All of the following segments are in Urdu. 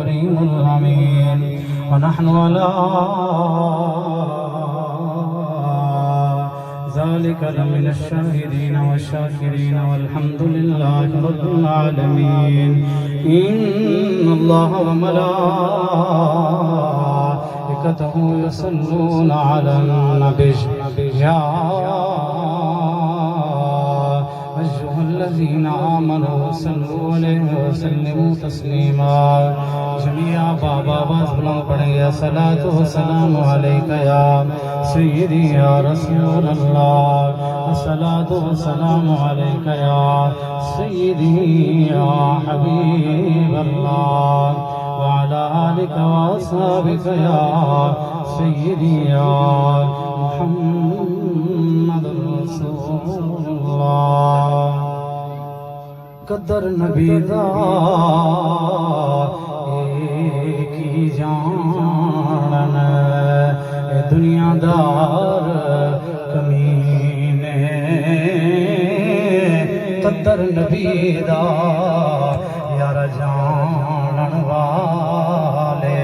الكريم الأمين ونحن على ذلك لمن الشاهدين والشاكرين والحمد لله رب العالمين إن الله وملائكته يصلون على النبي يا أيها الذين آمنوا صلوا عليه وسلموا تسليما جميع بابا بازبلان پڑھیں یا صلاة والسلام علیکہ یا سیدی یا رسول اللہ الصلاة والسلام علیکہ یا سیدی یا حبیب اللہ وعلى آلك وأصحابك يا سيدي يا محمد رسول الله قدر نبی دا ایک ہی جانن دنیا دار کمینے قدر نبی دا یار جانن والے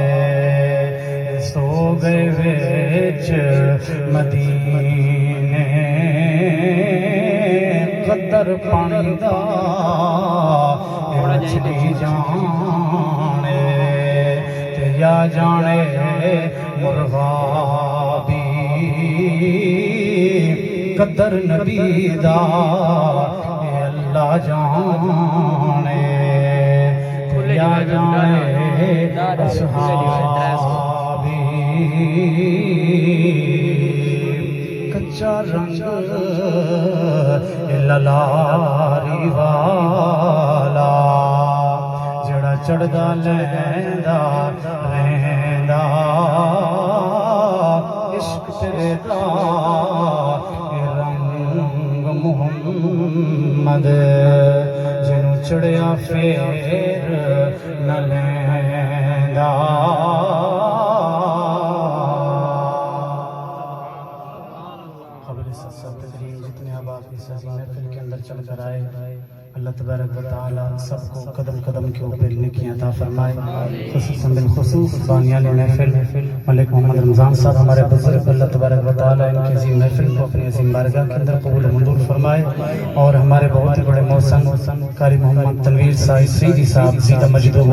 سو گئے ویچ مدینے قدر پانی دا مچھلی جانے یا جانے مرغا بھی قدر نبی دا اللہ جانے یا جانے اصحابی کچا رنگ للاری والا جڑا چڑھدا لیندا رہندا عشق تیرے دا رنگ محمد جنوں چڑھیا پھر نہ لیندا جتنے احباب اس محفل کے اندر چل کر آئے اللہ تبارک و تعالی سب کو قدم قدم کے اوپر نیکی عطا فرمائے خصوصاً بالخصوص بانیان محفل ملک محمد رمضان صاحب ہمارے بزرگ اللہ تبارک و تعالی ان کی عظیم محفل کو اپنی عظیم بارگاہ کے اندر قبول و منظور فرمائے اور ہمارے بہت ہی بڑے محسن قاری محمد تنویر صاحب سیدی صاحب زیدہ مجدو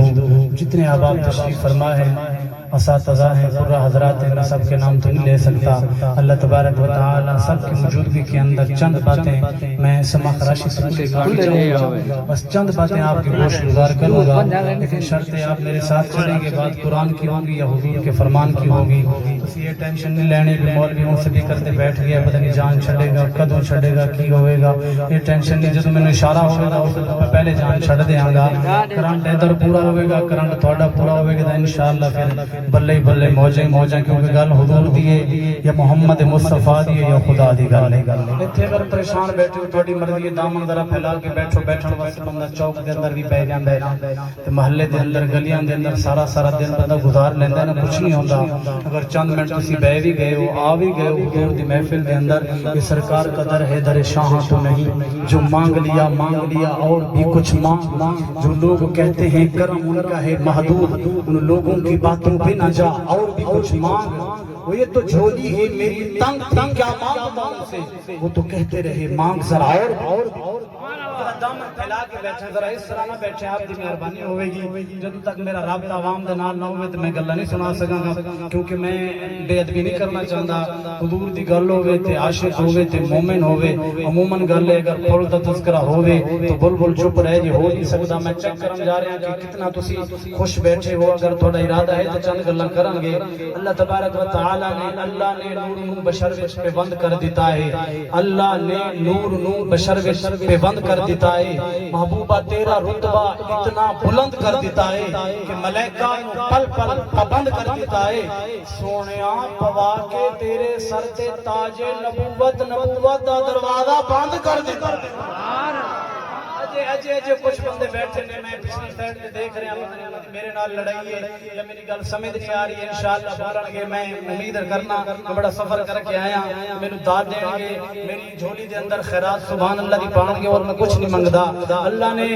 جتنے احباب تشریف فرما ہے اساتذہ ہیں پورا حضرات ہیں میں سب کے نام تو نہیں لے سکتا اللہ تبارک و تعالی سب کی موجودگی کے اندر چند باتیں میں سما خراشی سے لے جاؤں گا بس چند باتیں آپ کی گوش گزار کروں گا لیکن شرط ہے آپ میرے ساتھ چلیں گے بات قرآن کی ہوگی یا حضور کے فرمان کی ہوگی بس یہ ٹینشن نہیں لینے بھی مولویوں سے بھی کرتے بیٹھ گیا پتہ نہیں جان چھڑے گا کدوں چھڑے گا کی ہوئے گا یہ ٹینشن نہیں جدو میں نے اشارہ ہوئے گا اس میں پہلے جان چھڑ دیا گا کرنٹ ادھر پورا ہوئے گا کرنٹ تھوڑا پورا ہوئے گا انشاءاللہ پھر بلے بلے موجیں موجیں کیونکہ گل حضور دیئے یا محمد مصطفیٰ دیئے یا خدا دی گل اتھے اگر پریشان بیٹھے ہو تھوڑی مرضی دامن ذرا پھیلا کے بیٹھو بیٹھن واسطے بندہ چوک دے اندر بھی بہ جاندا ہے تے محلے دے اندر گلیاں دے اندر سارا سارا دن بندہ گزار لیندا ہے نا کچھ نہیں ہوندا اگر چند منٹ تسی بہ بھی گئے ہو آ بھی گئے ہو حضور دی محفل دے اندر یہ سرکار کا در ہے در شاہاں تو نہیں جو مانگ لیا اور بھی کچھ مانگ جو لوگ کہتے ہیں کرم ان کا ہے محدود ان لوگوں کی باتوں پہ نہ جا اور بھی کچھ مانگ وہ یہ تو جھولی ہے میری تنگ تھی کیا مانگتا ہوں سے وہ تو کہتے رہے مانگ ذرا اور دامن پھیلا کے بیٹھے ذرا اس طرح نہ بیٹھے آپ دی مہربانی ہوئے گی جب تک میرا رابطہ عوام دے نال نہ ہوئے تو میں گلا نہیں سنا سکاں گا کیونکہ میں بے ادبی نہیں کرنا چاہتا حضور دی گل ہوئے تے عاشق ہوئے تے مومن ہوئے عموماً گل ہے اگر پھول دا تذکرہ ہوئے تو بلبل چپ رہے جی ہو نہیں سکتا میں چیک کرن جا رہا کہ کتنا تسی خوش بیٹھے ہو اگر تھوڑا ارادہ ہے تو چند گلاں کرن گے اللہ تبارک و تعالی نے اللہ نے نور نو بشر وچ پہ بند کر دیتا ہے اللہ نے نور نو بشر وچ پہ بند کر دیتا ہے محبوبہ تیرا رتبہ اتنا بلند کر دیتا ہے کہ ملائکہ پل پل پابند کر دیتا ہے سونیاں پوا کے تیرے سر تے تاج نبوت دا دروازہ بند کر دیتا ہے اجے کچھ بندے بیٹھے نے میں پچھلی سائیڈ تے دیکھ رہا ہوں میرے نال لڑائی ہے یا میری گل سمجھ نہیں آ رہی ہے انشاءاللہ بولن گے میں امید کرنا میں بڑا سفر کر کے آیا مینوں داد دین گے میری جھولی دے اندر خیرات سبحان اللہ دی پان گے اور میں کچھ نہیں منگدا اللہ نے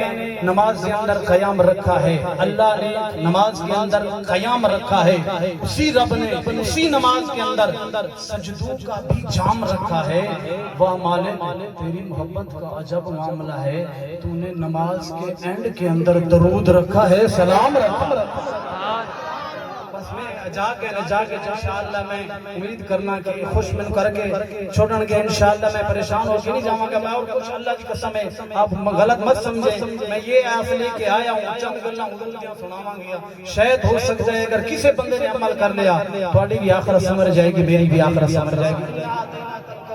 نماز کے اندر قیام رکھا ہے اللہ نے نماز کے اندر قیام رکھا ہے اسی رب نے اسی نماز کے اندر سجدوں کا بھی جام رکھا ہے واہ مالک تیری محبت کا عجب معاملہ ہے تو نے نماز کے اینڈ کے اندر درود رکھا ہے سلام رکھا بس میں جا کے انشاءاللہ میں امید کرنا کہ خوش من کر کے چھوڑن کے انشاءاللہ میں پریشان ہو کے نہیں جاؤں گا میں اور کچھ اللہ کی قسم ہے آپ غلط مت سمجھیں میں یہ آپ لے کے آیا ہوں چند گلاں سناواں گا شاید ہو سکتا ہے اگر کسی بندے نے عمل کر لیا تھوڑی بھی آخرت سمجھ جائے گی میری بھی آخرت سمجھ جائے گی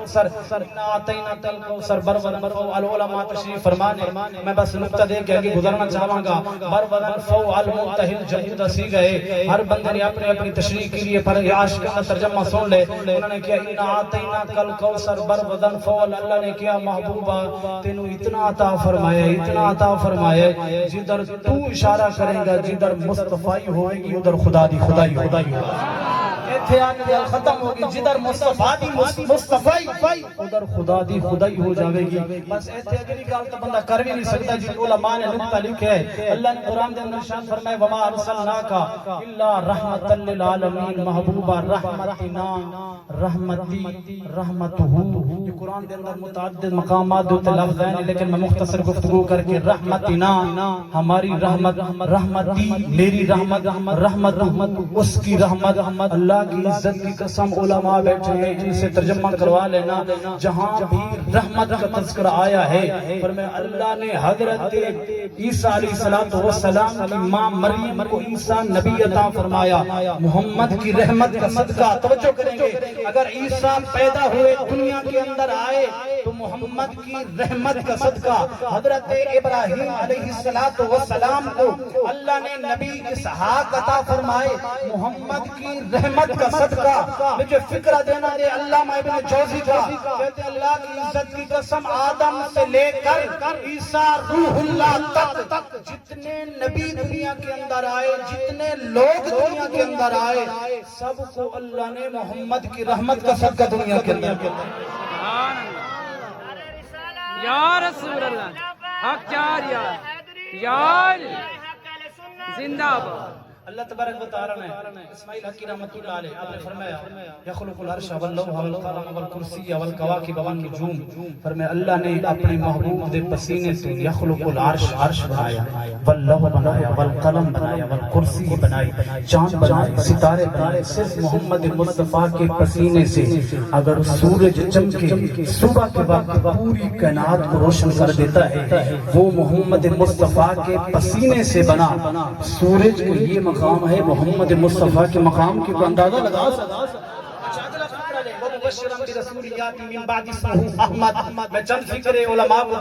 سر برودن فو العلماء تشریف فرمانے میں بس نقطہ دے کے آگے گزرنا چاہواں گا برودن فو المنتہل جہود سی گئے ہر بندے نے اپنی اپنی تشریح کے لیے پر عاشق کا ترجمہ سن لے انہوں نے کیا انا آتینا کل کوثر برودن فو اللہ نے کیا محبوبہ تینوں اتنا عطا فرمایا جدھر تو اشارہ کرے گا جدھر مصطفی ہوئے گی ادھر خدا دی خدائی ایتھے آنے دل ختم ہوگی جدھر مصطفیٰ دی مصطفی ادھر خدا دی خدائی ہو جاوے گی بس ایتھے اگلی گال تو بندہ کر بھی نہیں سکتا جن علماء نے نقطہ لکھے ہے اللہ نے قرآن دے اندر شان فرمائے وما ارسلناک الا رحمتا للعالمین محبوبہ رحمتنا رحمتی رحمتہ یہ قرآن دے اندر متعدد مقامات دو لفظ ہیں لیکن میں مختصر گفتگو کر کے رحمتنا ہماری رحمت رحمتی میری رحمت رحمت اس کی رحمت اللہ کی عزت کی قسم علماء بیٹھے ہیں ان سے ترجمہ کروا لینا جہاں بھی رحمت کا تذکرہ آیا ہے فرمایا اللہ نے حضرت عیسیٰ علیہ السلام کی ماں مریم کو عیسیٰ نبی عطا فرمایا محمد کی رحمت کا صدقہ توجہ کریں گے اگر عیسیٰ پیدا ہوئے دنیا کے اندر آئے تو محمد کی رحمت کا صدقہ حضرت ابراہیم علیہ السلام کو اللہ نے نبی اسحاق عطا فرمائے محمد کی رحمت کا صدقہ مجھے فکرہ دینا دے علامہ ابن جوزی کا کہتے اللہ کی عزت کی قسم آدم سے لے کر عیسیٰ روح اللہ تک جتنے نبی دنیا کے اندر آئے جتنے لوگ دنیا کے اندر آئے سب کو اللہ نے محمد کی رحمت کا صدقہ دنیا کے اندر یا رسول اللہ حق چار یا زندہ باد اللہ تبارک و تعالی نے اسماعیل حقی رحمت اللہ علیہ آپ نے فرمایا یخلق العرش واللوح والقلم والکرسی والکواکب والنجوم فرمایا اللہ نے اپنے محبوب دے پسینے سے یخلق العرش عرش بنایا واللوح بنایا والقلم بنایا والکرسی بنائی چاند بنائے ستارے بنائے صرف محمد مصطفیٰ کے پسینے سے اگر سورج چمکے صبح کے وقت پوری کائنات کو روشن کر دیتا ہے وہ محمد مصطفیٰ کے پسینے سے بنا سورج کو یہ مقام ہے محمد مصطفیٰ کے مقام کی کو اندازہ لگا میں چند فکر علماء کو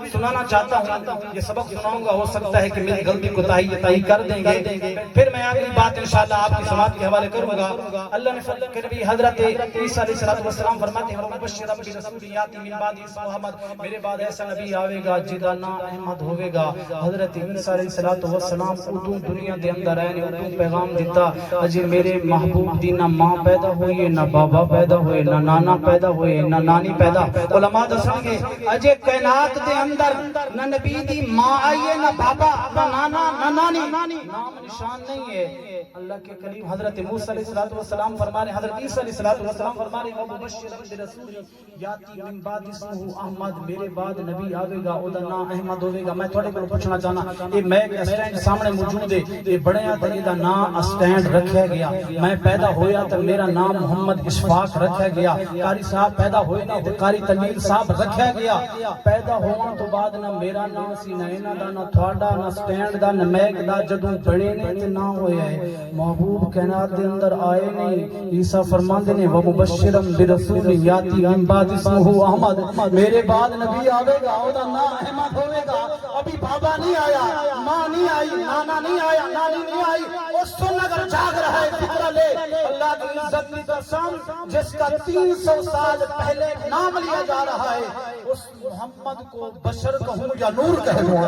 سنانا چاہتا ہوں یہ سبق سناؤں گا ہو سکتا ہے کہ میری غلطی کو تاہی کر دیں گے پھر میں اگلی بات انشاءاللہ آپ کی سماعت کے حوالے کروں گا اللہ نے فضل کر بھی حضرت عیسیٰ علیہ السلام فرماتے ہیں مبشرا برسول یاتی من بعد اسمہ احمد میرے بعد ایسا نبی آوے گا جدا نا احمد ہوئے گا حضرت عیسیٰ علیہ السلام ادوں دنیا دے اندر آئے نے ادوں پیغام دیتا اجے میرے محبوب دی نہ ماں پیدا ہوئی نہ بابا پیدا ہوئے نہ نانا پیدا ہوئے نہ نانی پیدا علماء دساں گے اجے کائنات دے اندر نہ نبی دی ماں آئیے نہ بابا نہ نانا نہ نانی نام نشان نہیں ہے اللہ کے کلیم حضرت موسیٰ علیہ السلام فرما رہے حضرت عیسیٰ علیہ السلام فرما رہے وَمُبَشِّرًا بِرَسُولٍ یاتی من بعد اسمہ احمد میرے بعد نبی آوے گا اودا نام احمد ہوئے گا میں تھوڑے کو پوچھنا چاہنا یہ میں اسٹینڈ سامنے موجود ہے یہ بڑے آتا یہ نام اسٹینڈ رکھا گیا میں پیدا ہویا تو میرا نام محمد اشفاق رکھا گیا قاری صاحب پیدا ہوئے نے قاری تنویر صاحب رکھا گیا پیدا ہونے تو بعد نہ میرا نام سی نہ انہاں دا نہ تھوڑا نہ سٹینڈ دا نہ میک دا جدوں بڑے نے تے نہ ہویا ہے محبوب کائنات دے اندر آئے نہیں عیسیٰ فرماندے نے ومبشرا برسول یاتی من بعد اسمہ احمد میرے بعد نبی آوے گا او دا نام احمد ہوے گا ابھی بابا نہیں آیا ماں نہیں آئی نانا نہیں آیا نانی نہیں آئی اس سن اگر جاگ رہا ہے فکر لے اللہ کی عزت کی قسم جس کا 300 سال پہلے نام لیا جا رہا ہے اس محمد کو بشر کہوں یا نور کہوں.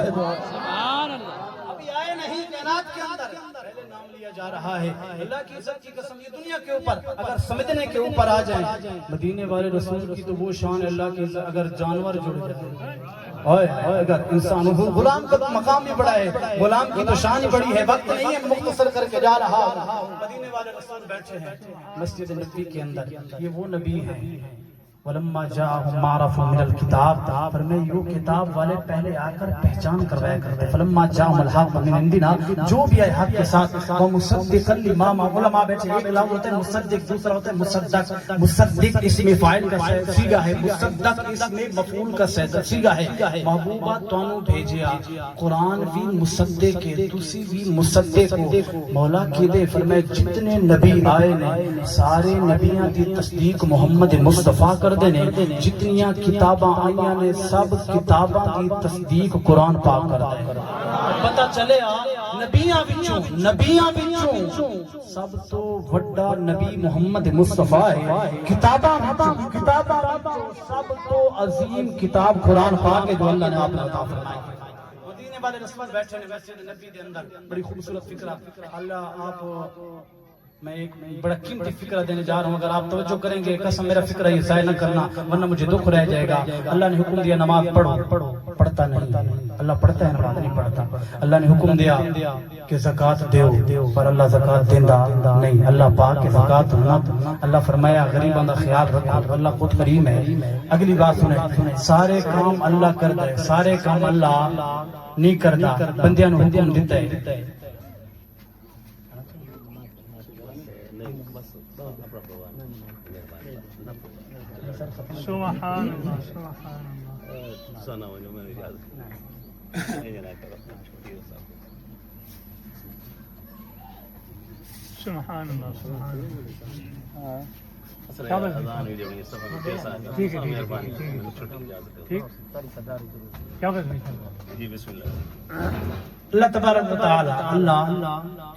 سبحان اللہ. ابھی آئے نہیں کائنات کے اندر پہلے نام لیا جا رہا ہے. اللہ کی عزت کی قسم یہ دنیا کے اوپر اگر سمجھنے کے اوپر آ جائیں مدینے والے رسول کی تو وہ شان ہے. اللہ کی عزت اگر جانور جڑ جائے اگر انسان غلام کا مقام بھی بڑا ہے, غلام کی تو شان ہی بڑی ہے. وقت نہیں ہے مختصر کر کے جا رہا. مدینے والے رسول بیٹھے ہیں مسجد نبی کے اندر. یہ وہ نبی ہیں وَلَمَّا جَاءَهُمْ مَعْرَفٌ مِنَ الْكِتَابِ فرمائے یہ کتاب والے پہلے آ کر پہچان کروایا کرتے. فَلَمَّا جَاءَهُمُ الْحَقُّ مِنْ عِنْدِنَا جو بھی آئے حق کے ساتھ وَمُصَدِّقًا لِمَا مَعَهُ. علماء بیٹھے ایک لفظ ہوتا ہے مصدق, دوسرا ہوتا ہے مصدق. مصدق اسم فاعل کا صیغہ ہے, مصدق اسم مفعول کا صیغہ ہے. محبوبہ تانوں بھیجیا قرآن بھی مصدق ہے تسی بھی مصدق ہو. مولا کی دے فرمائے جتنے نبی آئے نے سارے نبیاں دی تصدیق محمد مصطفیٰ کر دینے. جتنیاں کتاباں آئیاں نے سب کتاباں کی تصدیق قرآن پاک کر دے. پتہ چلے نبیاں وچوں سب تو وڈا نبی محمد مصطفیٰ ہے. کتاباں سب تو عظیم کتاب قرآن پاک ہے جو اللہ نے آپ نے عطا فرمائی. مدینے والے رسول بیٹھے نے مسجد نبی کے اندر بڑی خوبصورت فکرہ. اللہ آپ میں ایک بڑا قیمتی فکرہ دینے جا رہا ہوں. اگر آپ توجہ کریں گے قسم میرا فکرہ یہ ضائع نہ کرنا ورنہ مجھے دکھ رہ جائے گا. اللہ نے حکم دیا نماز پڑھو, پڑھتا نہیں. اللہ پڑھتا ہے نماز نہیں پڑھتا. اللہ نے حکم دیا کہ زکوٰۃ دیو پر اللہ زکوٰۃ دیندا نہیں. اللہ پاک کے زکوٰۃ نہ. اللہ فرمایا غریباں دا خیال رکھو اللہ خود کریم ہے. اگلی بات سنیں سارے کام اللہ کردا ہے, سارے کام اللہ نہیں کردا. بندیاں نوں حکم دیتا ہے. سبحان اللہ سبحان اللہ سبحان اللہ. ٹھیک ہے کیا جی بسم اللہ. اللہ تبارک و تعالی اللہ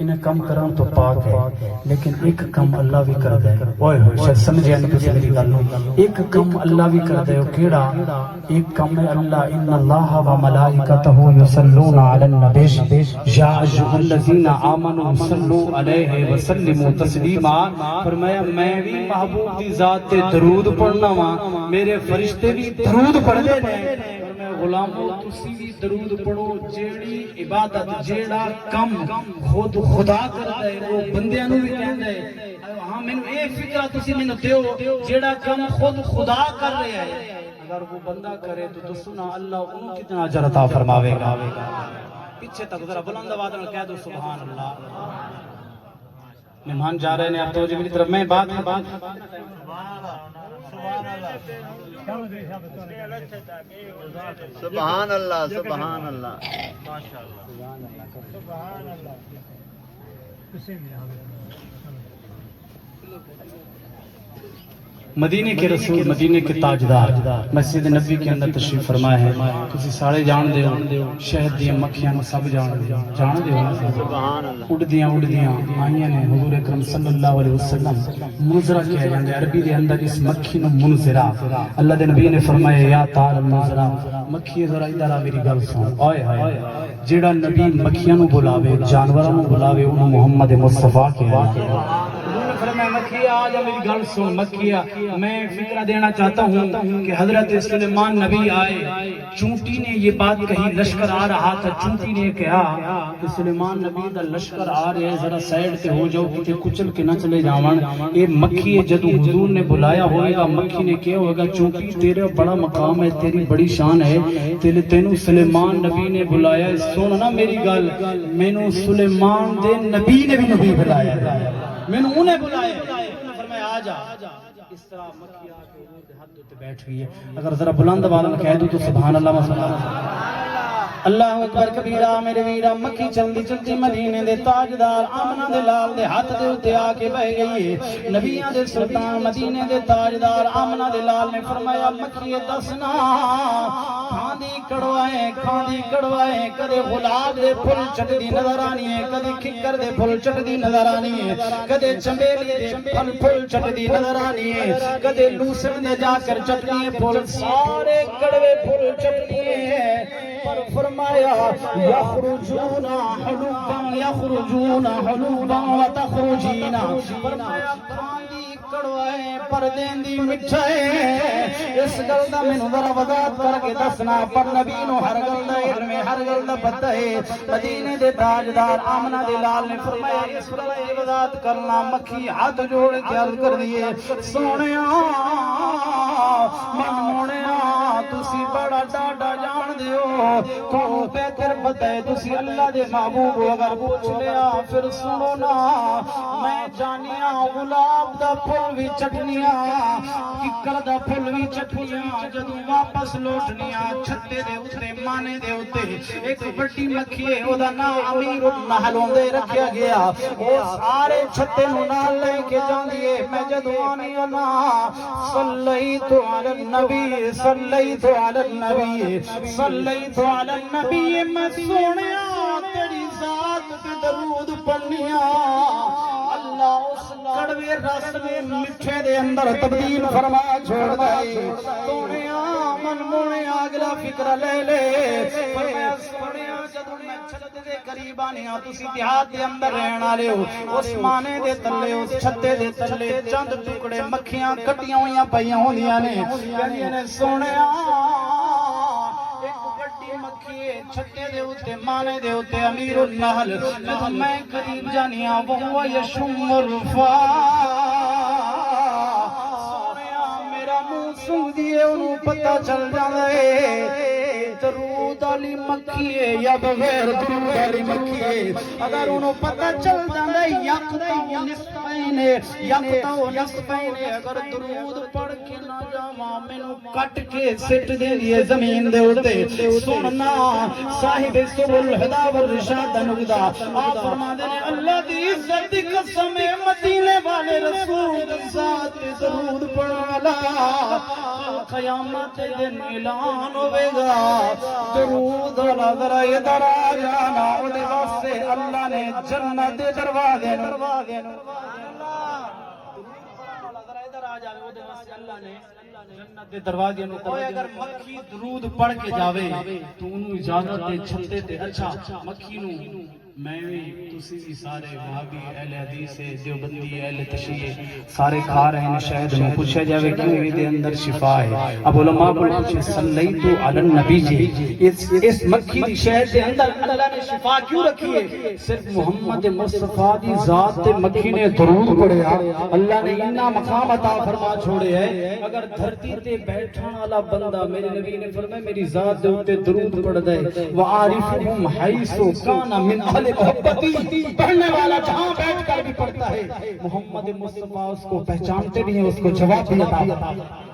انہیں کم کرن تو پاک ہے لیکن ایک کم اللہ بھی کر دے. اوئے ہوئے شاید سمجھے نہیں تسی میری گل نوں. ایک کم اللہ بھی کر دے کیڑا ایک کم ہے. اللہ ان اللہ و ملائکتہ یصلون علی النبی یا ایھا الذین آمنوا صلوا علیہ وسلموا تسلیما. فرمایا میں بھی محبوب دی ذات تے درود پڑھنا وا, میرے فرشتے بھی درود پڑھدے نے. غلامو تسی بھی درود پڑھو. جیڑی عبادت جیڑا کم خود خدا کردا ہے وہ بندیاں نوں بھی کہندا ہے. ہاں مینوں اے فکر تسی مینوں دیو جیڑا کم خود خدا کر رہا ہے اگر وہ بندہ کرے تو سنا اللہ انہوں کتنا اجر عطا فرماوے گا. پیچھے تک ذرا بلند آواز میں کہہ دو سبحان اللہ. مہمان جا رہے ہیں آپ توجہ میری طرف. میں بات سبحان اللہ سبحان اللہ مدینے کے رسول مدینے کے تاجدار مسجد نبی کے اندر تشریف فرمائے ہیں. تسی سارے جان دے ہو شہد دی مکھیاں نوں سب جان دے ہو. سبحان اللہ اڑدیاں آئیاں نے حضور اکرم صلی اللہ علیہ وسلم. منظرہ کیا جاندے عربی دے اندر اس مکھی نوں منظرہ. اللہ دے نبی نے فرمایا یا تار المنظرہ مکھی ذرا ادھر آ میری گل سن. اوئے ہائے جیڑا نبی مکھیاں نوں بلاوے جانوراں نوں بلاوے انہوں محمد مصطفیٰ کہنا. فرمایا مکھیا آ جا میری گل سن. مکھیا میں فکرہ دینا چاہتا ہوں کہ حضرت سلیمان نبی آئے. چونٹی نے یہ بات کہی, لشکر آ رہا تھا. چونٹی نے کہا کہ سلیمان نبی دا لشکر آ رہے ہیں ذرا سائیڈ تے ہو جاؤ کتے کچل کے نہ چلے جاون. اے مکھی جدو حضور نے بلایا ہوئے گا مکھی نے کہا ہوئے گا چونٹی تیرا بڑا مقام ہے تیری بڑی شان ہے تینوں سلیمان نبی نے بلایا. سن نا میری گل مینوں سلیمان دے نبی نے بھی نبی بلایا مینوں انہیں بلایا. فرمایا آ جا. اس طرح مکھی آ کے حد تے بیٹھ گئی ہے. اگر ذرا بلند آواز میں کہہ دوں تو سبحان اللہ. اللہ اکبر کبیرہ میرے ویرا مکھی چلدی چلدی مدینے دے تاجدار آمنہ دے لال دے ہاتھ دے اتے آ کے بہ گئی ہے نبیاں دے سلطان مدینے دے تاجدار آمنہ دے لال نے فرمایا مکھی دسنا کھاندی کڑوائے کدے غلاب دے پھل چٹدی نظر آنی ہے کدے کھکر دے پھل چٹدی نظر آنی ہے کدے چمیلی دے پھل چٹدی نظر آنی ہے کدے لوسن دے جا کر چٹنی ہے پھل سارے کڑوے پھل چٹنی ہے پر فرمایا یخرجون حلوبا وتخرجین فرمایا کھاندی کڑوائے پر دیندی مٹھائے اس گل دا مینوں ذرا وضاحت کر کے دسنا پر نبی نو ہر گل دا علم ہر گل دا پتہ ہے مدینے دے تاجدار آمنہ دے لال نے فرمایا اس گل دی وضاحت کرنا مکھی ہاتھ جوڑ کے عرض کر دیے سونیا منمونیا تسی بڑا ڈاڈا جان دیو تو بہتر پتہ ہے تسی اللہ دے محبوب اگر پوچھ لیا پھر سنو نا میں جانیا گلاب دا پھل بھی چٹنیاں ککر دا پھل بھی چٹنیاں جدوں واپس لوٹنیاں چھتے دے اتنے مانے دے اتے ایک بڑی مکھی ہے او دا نام امیر النحل ہوندے رکھیا گیا او سارے چھتے نو نال لے کے جاندی ہے میں جدوں آنی نا صلیت علی النبی صلیت علی النبی صلیت علی النبی میں سونیا تیری ذات پہ درود پڑھنیا اللہ اس کڑوے رس میں مٹھے دے اندر تبدیل فرما چھوڑ دائی سونیا من مونیا اگلا فکر لے لے فرمایا سونیا جدوں میں چھت دے قریب آنیا تسی دیہات دے اندر رہن والے ہو اس مانے دے تلے اس چھتے دے تلے چند ٹکڑے مکھیاں کٹیاں ہویاں پئیاں ہوندیاں نے کہندیاں نے سونیا چھتے دے ہوتے مانے دے ہوتے امیر النحل جب میں قریب جانیاں وہ یشم الفا سونیا میرا منہ سنگ دیئے انہوں پتہ چل جاندے درود علی مکھی ہے یا بغیر درود علی مکھی ہے اگر انہوں پتہ چل جاندے یقتو نصفین اگر درود پڑھ کے نہ جاواں مینوں کٹ کے سٹ دے دیے زمین دے اوتے سننا صاحب سبل الہدا والرشاد نقدہ آپ فرماتے ہیں اللہ دی عزت دی قسم مدینے والے رسول ذات درود پڑھالا قیامت دن اعلان ہوئے گا درود والا ذرا ادھر آ جانا اودے واسطے اللہ نے جنت دے دروازے جنت دے دروازے نو کوئی اگر مکھی درود پڑھ کے جاوے تو انہوں اجازت دے چھتے تے اچھا مکھی نو میں بھی تسی بھی سارے وہابی اہل حدیث دیوبندی اہل تشیع سارے کھا رہے ہیں شاید میں پوچھا جاوے کیوں یہ دے اندر شفا ہے اب علماء کو پوچھے صلیت علی النبی جی اس مکھی دی شہد دے اندر اللہ نے شفا کیوں رکھی ہے صرف محمد مصطفیٰ دی ذات تے مکھی نے درود پڑھیا اللہ نے اتنا مقام عطا فرما چھوڑے ہے اگر دھرتی تے بیٹھن والا بندہ میرے نبی نے فرمایا میری ذات دے اوتے درود پڑھ دے وعارفہم حیث کان من اہل محبتی پڑھنے والا جہاں بیٹھ کر بھی پڑھتا ہے محمد مصطفیٰ اس کو پہچانتے بھی ہیں اس کو جواب بھی عطا کرتا ہے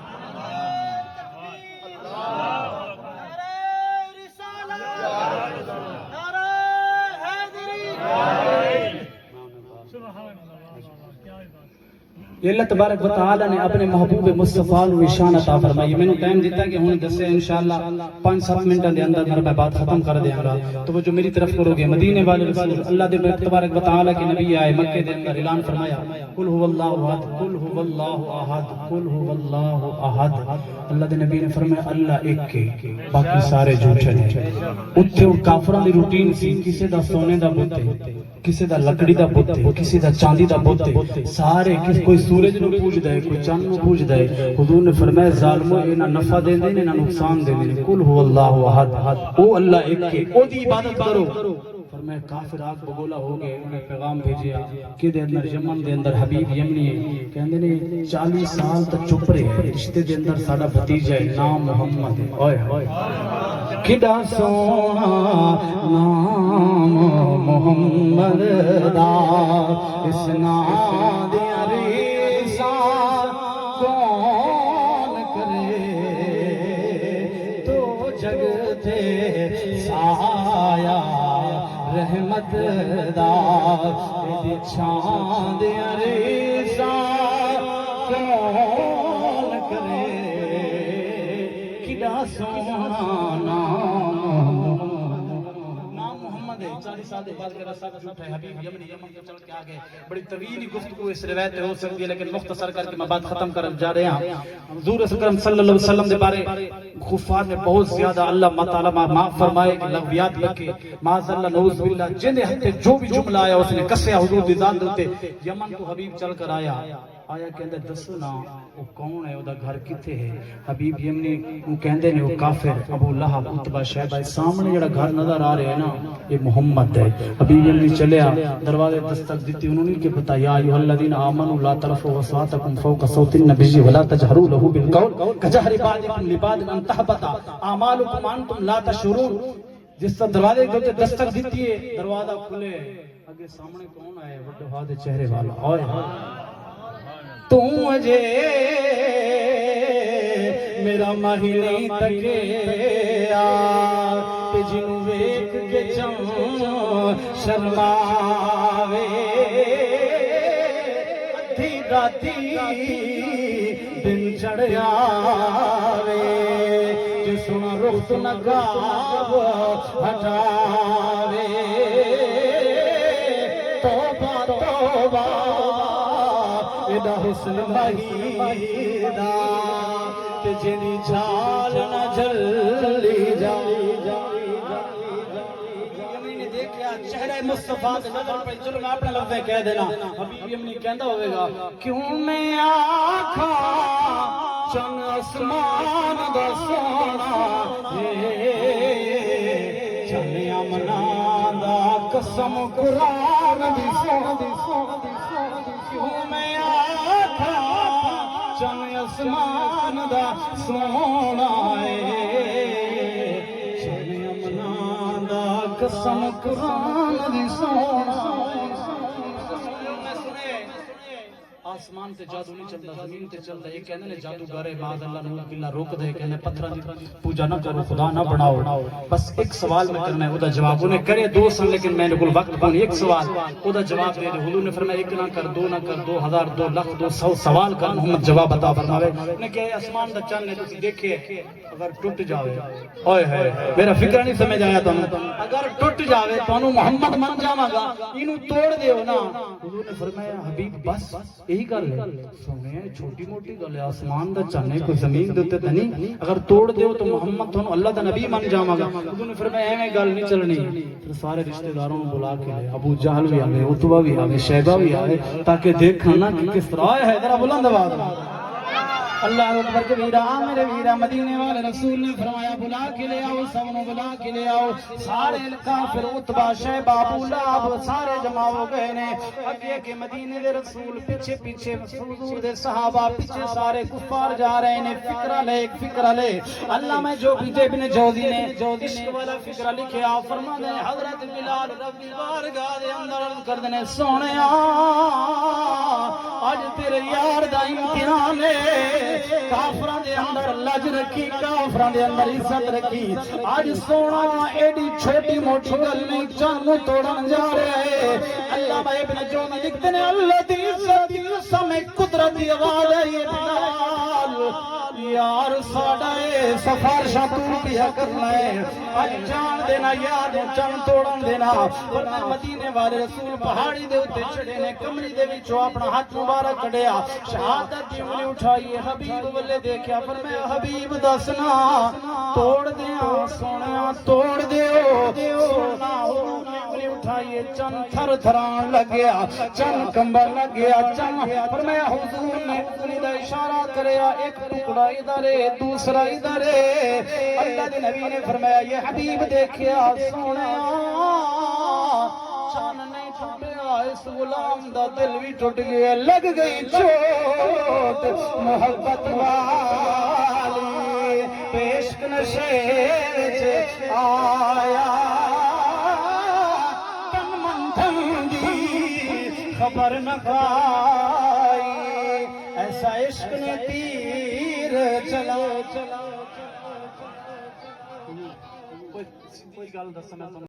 اللہ تبارک و تعالی نے اپنے محبوب مصطفیٰ نو نشان عطا فرمائی میں نے ٹائم دیتا کہ ہن دسے انشاءاللہ 5-7 منٹاں دے اندر میں بات ختم کر دیاں گا تو وہ جو میری طرف کرو گے مدینے والے رسول اللہ دے تبارک و تعالی کے نبی آئے مکے دے اندر اعلان فرمایا قل هو اللہ احد قل هو اللہ احد قل هو اللہ احد اللہ دے نبی نے فرمایا اللہ ایک کے باقی سارے جھوٹے ہیں اوتھے کافراں دی روٹین سی کسے دا سونے دا بت ہے کسے دا لکڑی دا بت ہے کسے دا چاندی دا بت ہے سارے کوئی سورج نو پوج دے کوئی چاند نو پوج دے حضور نے فرمایا ظالمو انہاں نفع دے دے انہاں نقصان دے دے قل هو اللہ احد او اللہ ایک کے او دی عبادت کرو فرمایا کافر آگ بگولا ہو گئے انہیں پیغام بھیجیا کہ دے اندر یمن دے اندر حبیب یمنی ہے کہندے نے 40 سال تک چپ رہے رشتے دے اندر ساڈا بھتیجا ہے نام محمد ہے اوئے ہوئے کڈا سونا نام محمد دا اس نام دیا ریسا کون کرے تو جگ تے دی چھان دے ریزاں کون کرے کڈا سونا نام محمد ہے 40 سال بعد کے رسا کا جھوٹ ہے حبیب یمن کو چل کے آگے بڑی طویل گفتگو اس روایت ہو سکتی ہے لیکن مختصر کر کے میں بات ختم کر جا رہے ہیں حضور اکرم صلی اللہ علیہ وسلم دے بارے خفار میں بہت زیادہ اللہ تعالی معاف فرمائے کہ لغویات لکھے معاذ اللہ نعوذ باللہ جن ہتے جو بھی جملہ آیا اس نے کسے حضور دی ذات دے یمن تو حبیب چل کر آیا کہندے دسو نا وہ کون ہے او دا گھر کتے ہے حبیب یمنی وہ کہندے نے وہ کافر ابو لہب عتبہ شیبہ سامنے جڑا گھر نظر آ رہے ہیں نا یہ محمد ہے حبیب یمنی چلیا دروازے دستک دیتی انہوں نے کہ بتا یا ایھا الذین آمنوا لا ترفعوا اصواتکم فوق صوت النبی ولا تجهروا له بالقول كجهر بعضکم لبعض ان تحبط اعمالکم وانتم لا تشعرون جس طرح دروازے کو دستک دیتی ہے دروازہ کھلے اگے سامنے کون آئے بڑے ہاتھ چہرے والا اوئے تو مجھے میرا مہینی تکیا تے جنوں ویکھ کے چم شرماوے ادھی راتی دن چڑھیا وے جس سنا رخ نقاب ہٹاوے توبہ توبہ ایڈا حسن مہیدہ تے جنی چال نہ جلی یمنی نے دیکھا چہرہ مصطفیٰ تے نظر پہ چلو میں اپنے لفظیں کہہ دینا حبیب یمنی کہندا ہوئے گا کیوں میں آکھا چن آسمان دا سونا چن امنا دا قسم قرآن دی سونا کیوں میں آکھا چن آسمان دا سونا چن امنا دا قسم قرآن دی سونا آسمان تے جادو نہیں چلتا زمین تے چلتا یہ کہنے نے جادوگر ہے معاذ اللہ نور باللہ روک دے کہنے پتھراں دی پوجا نہ کرو خدا نہ بناؤ بس ایک سوال میں کرنا ہے او دا جواب انہیں کرے دو سن لیکن میں نے کوئی وقت کون ایک سوال او دا جواب دے دے حضور نے فرمایا ایک نہ کر دو نہ کر 2000 2 لاکھ 200 سوال کر محمد جواب عطا فرماوے نے کہ آسمان دا چاند نے تسی دیکھے اگر ٹوٹ جاوے اوئے ہے میرا فکر نہیں سمجھ آیا تانوں اگر ٹوٹ جاوے تانوں محمد من جاواں گا اینو توڑ دیو نا حضور نے فرمایا حبیب بس یہی گل ہے سنے چھوٹی موٹی گل ہے آسمان دا چانے کوئی زمین دے تے نہیں اگر توڑ دیو تو محمد تھانوں اللہ دا نبی من جاواں گا حضور نے فرمایا ایویں گل نہیں چلنی پھر سارے رشتہ داروں کو بلا کے لے ابو جہل بھی آوے عتبہ بھی آوے شیبہ بھی آوے تاکہ دیکھنا نا کہ کس طرح ہے ذرا بلند آواز اللہ اکبر کبیرہ میرے ویرہ مدینے والے رسول نے فرمایا بلا کے لے آؤ سب نے بلا کے لے آؤ سارے کافر عتبہ شیبہ ابو لہب سارے جمع ہو گئے نے اگے کے مدینے دے رسول پیچھے پیچھے حضور دے صحابہ پیچھے سارے کفار جا رہے نے فکرہ لے ایک فکرہ لے اللہ میں جو بھی ابن جوزی نے عشق والا فکرہ لکھیا فرما دے حضرت بلال ربی بارگاہ دے اندر عرض کر دے سونیا آج تیرے یار دا امتحان ہے کافران دے اندر لج رکھی کافران دے اندر عزت رکھی آج سونا ایڈی چھوٹی موٹی گل نہیں جانو توڑن جا رہے ہیں اللہ ابن جوزی لکھتے ہیں اللہ دی عزت دی سمیں قدرتی آواز ہے یہ بلال یار ساڑا ہے سفارشہ تو کیا کرنا ہے آج جان دینا یاد چن توڑن دینا ورنہ مدینے والے رسول پہاڑی دے ہوتے چڑھے نے کمری دے وچوں اپنا ہاتھ مبارک کڑیا شہادت کی انگلی اٹھائی حبیب والے دیکھیا فرمایا حبیب دسنا توڑ دیاں سونیا توڑ دیو سونا انگلی اٹھائیے چن تھر تھران لگیا چن کمبر لگیا چن فرمایا حضور نے انگلی دا اشارہ کریا ایک ٹکڑا ادھر ہے دوسرا ادھر ہے اللہ دے نبی نے فرمایا یہ حبیب دیکھیا سونیا چن نہیں ٹوٹیا اس غلام دا دل بھی ٹوٹ گیا لگ گئی چوٹ محبت والی عشق نشے وچ آیا تن من دھن دی خبر نہ پائی ایسا عشق نے تیر چلا کوئی گل دسنا